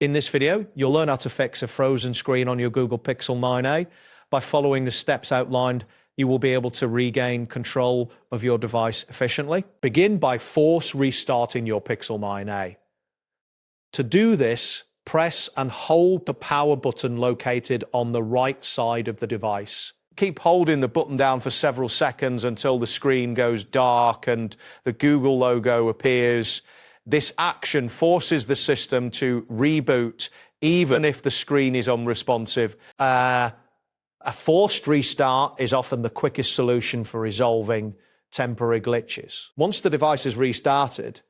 In this video, you'll learn how to fix a frozen screen on your Google Pixel 9a. By following the steps outlined, you will be able to regain control of your device efficiently. Begin by force restarting your Pixel 9a. To do this, press and hold the power button located on the right side of the device. Keep holding the button down for several seconds until the screen goes dark and the Google logo appears. This action forces the system to reboot even if the screen is unresponsive. A forced restart is often the quickest solution for resolving temporary glitches. Once the device is restarted,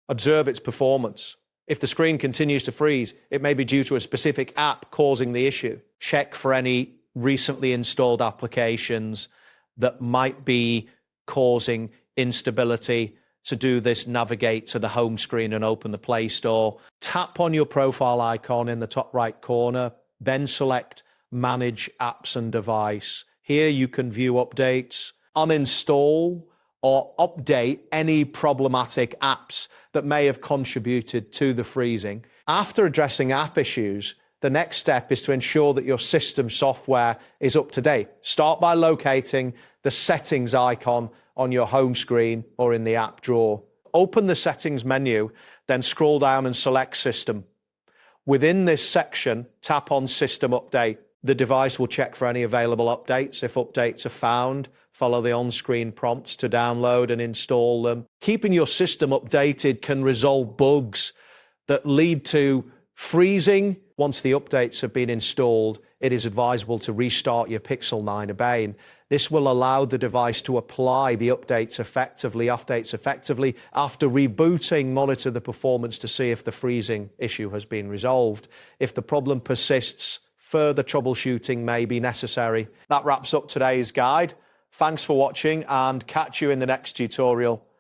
observe its performance. If the screen continues to freeze, it may be due to a specific app causing the issue. Check for any recently installed applications that might be causing instability. To do this, navigate to the home screen and open the Play Store. Tap on your profile icon in the top right corner, then select Manage Apps and Device. Here you can view updates, uninstall or update any problematic apps that may have contributed to the freezing. After addressing app issues, the next step is to ensure that your system software is up to date. Start by locating the settings icon on your home screen or in the app drawer. Open the settings menu, then scroll down and select System. Within this section, tap on System Update. The device will check for any available updates. If updates are found, follow the on-screen prompts to download and install them. Keeping your system updated can resolve bugs that lead to freezing. Once the updates have been installed, it is advisable to restart your Pixel 9a. This will allow the device to apply the updates effectively. After rebooting, monitor the performance to see if the freezing issue has been resolved. If the problem persists, further troubleshooting may be necessary. That wraps up today's guide. Thanks for watching and catch you in the next tutorial.